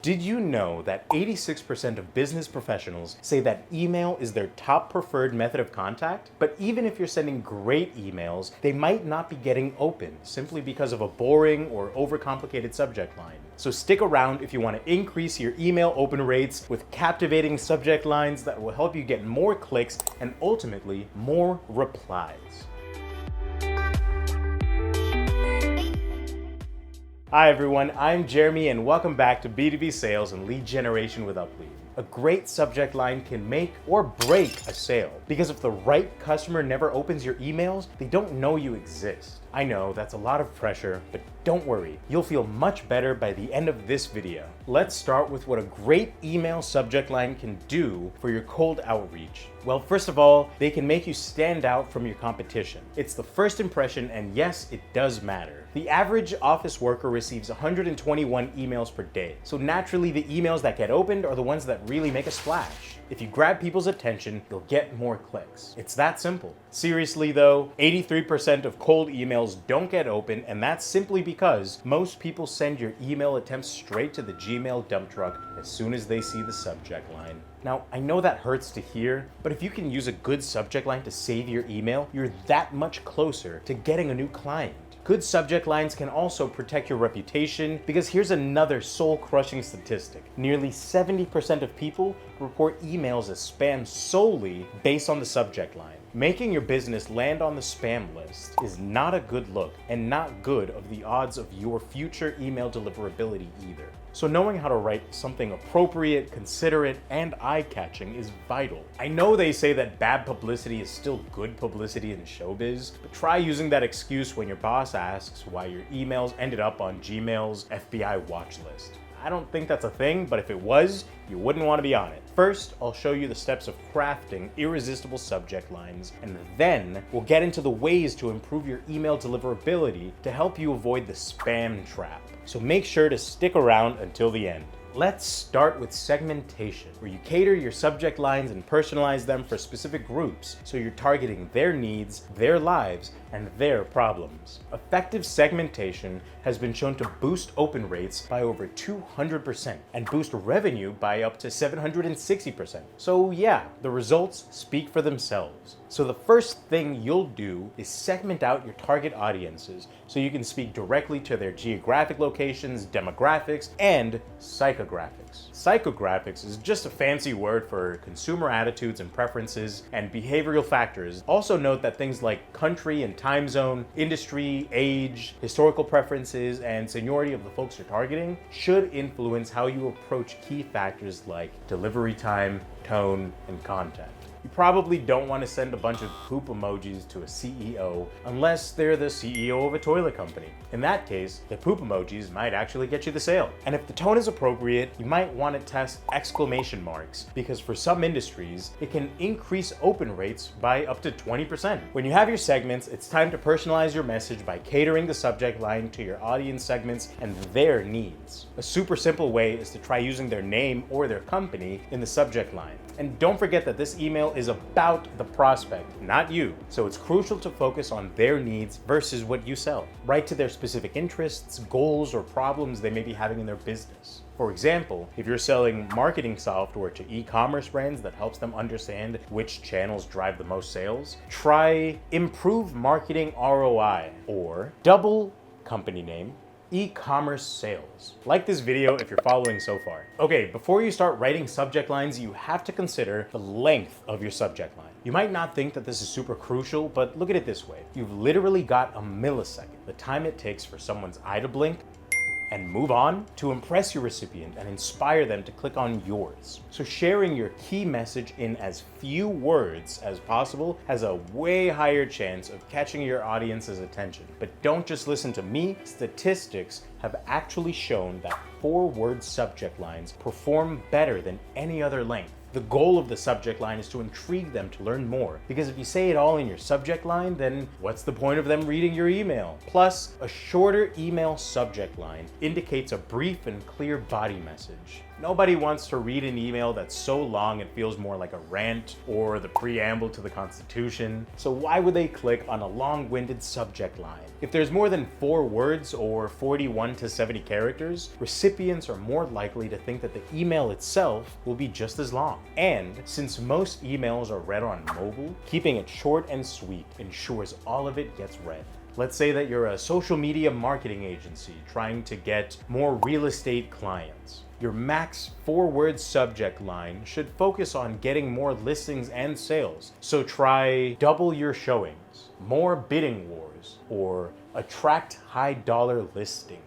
Did you know that 86% of business professionals say that email is their top preferred method of contact? But even if you're sending great emails, they might not be getting open simply because of a boring or overcomplicated subject line. So stick around if you want to increase your email open rates with captivating subject lines that will help you get more clicks and ultimately more replies. Hi everyone, I'm Jeremy and welcome back to B2B Sales and Lead Generation with Uplead. A great subject line can make or break a sale because if the right customer never opens your emails, they don't know you exist. I know that's a lot of pressure, but don't worry, you'll feel much better by the end of this video. Let's start with what a great email subject line can do for your cold outreach. Well, first of all, they can make you stand out from your competition. It's the first impression, and yes, it does matter. The average office worker receives 121 emails per day, so naturally the emails that get opened are the ones that really make a splash. If you grab people's attention, you'll get more clicks. It's that simple. Seriously though, 83% of cold emails don't get open, and that's simply because most people send your email attempts straight to the Gmail dump truck as soon as they see the subject line. Now, I know that hurts to hear, but if you can use a good subject line to save your email, you're that much closer to getting a new client. Good subject lines can also protect your reputation because here's another soul-crushing statistic. Nearly 70% of people report emails as spam solely based on the subject line. Making your business land on the spam list is not a good look and not good of the odds of your future email deliverability either. So knowing how to write something appropriate, considerate, and eye-catching is vital. I know they say that bad publicity is still good publicity in showbiz, but try using that excuse when your boss asks why your emails ended up on Gmail's FBI watch list. I don't think that's a thing, but if it was, you wouldn't want to be on it. First, I'll show you the steps of crafting irresistible subject lines, and then we'll get into the ways to improve your email deliverability to help you avoid the spam trap. So make sure to stick around until the end. Let's start with segmentation, where you cater your subject lines and personalize them for specific groups, so you're targeting their needs, their lives, and their problems. Effective segmentation has been shown to boost open rates by over 200% and boost revenue by up to 760%. So yeah, the results speak for themselves. So the first thing you'll do is segment out your target audiences so you can speak directly to their geographic locations, demographics, and psychographics. Psychographics is just a fancy word for consumer attitudes and preferences and behavioral factors. Also note that things like country and time zone, industry, age, historical preferences, and seniority of the folks you're targeting should influence how you approach key factors like delivery time, tone, and content. You probably don't want to send a bunch of poop emojis to a CEO unless they're the CEO of a toilet company. In that case, the poop emojis might actually get you the sale. And if the tone is appropriate, you might want to test exclamation marks because for some industries, it can increase open rates by up to 20%. When you have your segments, it's time to personalize your message by catering the subject line to your audience segments and their needs. A super simple way is to try using their name or their company in the subject line. And don't forget that this email is about the prospect, not you. So it's crucial to focus on their needs versus what you sell. Write to their specific interests, goals, or problems they may be having in their business. For example, if you're selling marketing software to e-commerce brands that helps them understand which channels drive the most sales, try improve marketing ROI or double company name e-commerce sales. Like this video if you're following so far. Okay, before you start writing subject lines, you have to consider the length of your subject line. You might not think that this is super crucial, but look at it this way. You've literally got a millisecond, the time it takes for someone's eye to blink and move on to impress your recipient and inspire them to click on yours. So sharing your key message in as few words as possible has a way higher chance of catching your audience's attention. But don't just listen to me. Statistics have actually shown that 4-word subject lines perform better than any other length. The goal of the subject line is to intrigue them to learn more, because if you say it all in your subject line, then what's the point of them reading your email? Plus, a shorter email subject line indicates a brief and clear body message. Nobody wants to read an email that's so long it feels more like a rant or the preamble to the Constitution. So why would they click on a long-winded subject line? If there's more than 4 words or 41 to 70 characters, recipients are more likely to think that the email itself will be just as long. And since most emails are read on mobile, keeping it short and sweet ensures all of it gets read. Let's say that you're a social media marketing agency trying to get more real estate clients. Your max 4-word subject line should focus on getting more listings and sales. So try double your showings, more bidding wars, or attract high-dollar listings.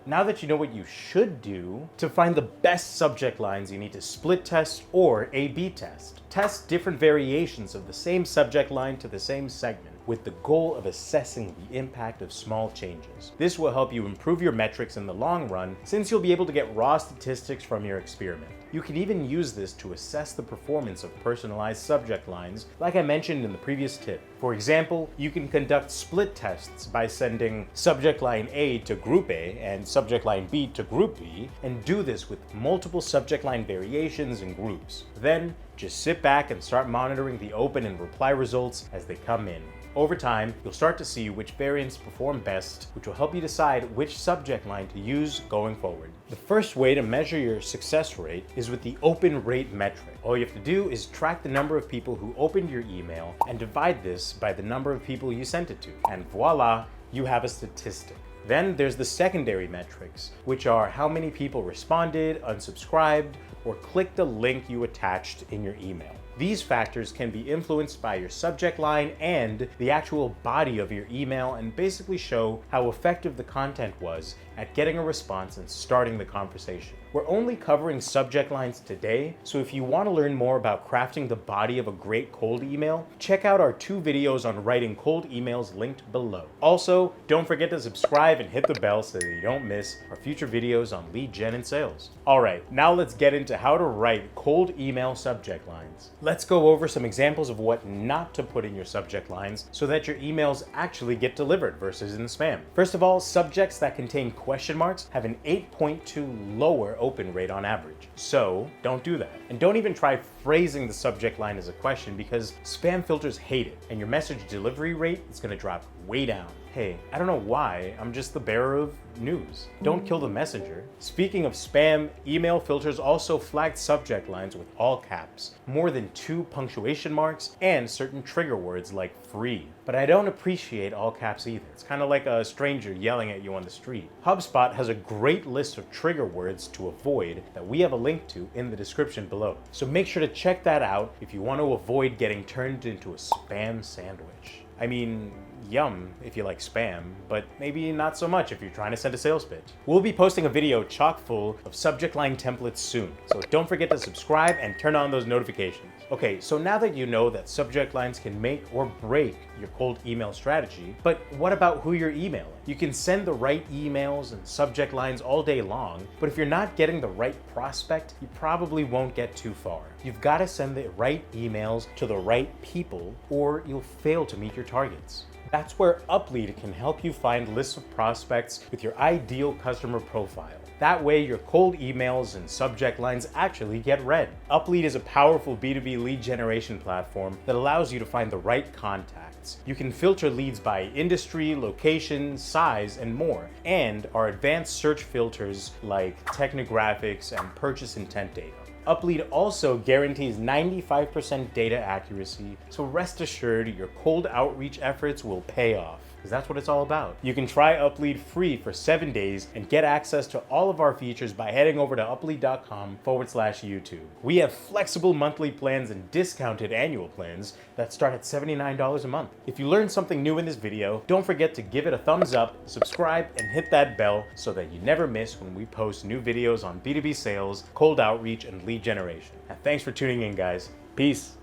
Now that you know what you should do, to find the best subject lines, you need to split test or A/B test. Test different variations of the same subject line to the same segment, with the goal of assessing the impact of small changes. This will help you improve your metrics in the long run, since you'll be able to get raw statistics from your experiment. You can even use this to assess the performance of personalized subject lines, like I mentioned in the previous tip. For example, you can conduct split tests by sending subject line A to group A and subject line B to group B, and do this with multiple subject line variations and groups. Then, just sit back and start monitoring the open and reply results as they come in. Over time, you'll start to see which variants perform best, which will help you decide which subject line to use going forward. The first way to measure your success rate is with the open rate metric. All you have to do is track the number of people who opened your email and divide this by the number of people you sent it to. And voila, you have a statistic. Then there's the secondary metrics, which are how many people responded, unsubscribed, or clicked the link you attached in your email. These factors can be influenced by your subject line and the actual body of your email, and basically show how effective the content was at getting a response and starting the conversation. We're only covering subject lines today, so if you want to learn more about crafting the body of a great cold email, check out our 2 videos on writing cold emails linked below. Also, don't forget to subscribe and hit the bell so that you don't miss our future videos on lead gen and sales. Alright, now let's get into how to write cold email subject lines. Let's go over some examples of what not to put in your subject lines so that your emails actually get delivered versus in spam. First of all, subjects that contain question marks have an 8.2 lower open rate on average. So don't do that. And don't even try phrasing the subject line as a question, because spam filters hate it, and your message delivery rate is going to drop way down. Hey, I don't know why, I'm just the bearer of news. Don't kill the messenger. Speaking of spam, email filters also flagged subject lines with all caps, more than 2 punctuation marks, and certain trigger words like free. But I don't appreciate all caps either. It's kind of like a stranger yelling at you on the street. HubSpot has a great list of trigger words to avoid that we have a link to in the description below. So make sure to check that out if you want to avoid getting turned into a spam sandwich. I mean, yum if you like spam, but maybe not so much if you're trying to send a sales pitch. We'll be posting a video chock full of subject line templates soon, so don't forget to subscribe and turn on those notifications. Okay, so now that you know that subject lines can make or break your cold email strategy, but what about who you're emailing? You can send the right emails and subject lines all day long, but if you're not getting the right prospect, you probably won't get too far. You've got to send the right emails to the right people, or you'll fail to meet your targets. That's where Uplead can help you find lists of prospects with your ideal customer profile. That way, your cold emails and subject lines actually get read. Uplead is a powerful B2B lead generation platform that allows you to find the right contacts. You can filter leads by industry, location, size, and more. And our advanced search filters like technographics and purchase intent data. Uplead also guarantees 95% data accuracy, so rest assured your cold outreach efforts will pay off, because that's what it's all about. You can try Uplead free for 7 days and get access to all of our features by heading over to uplead.com/YouTube. We have flexible monthly plans and discounted annual plans that start at $79 a month. If you learned something new in this video, don't forget to give it a thumbs up, subscribe, and hit that bell so that you never miss when we post new videos on B2B sales, cold outreach, and lead generation. And thanks for tuning in, guys. Peace.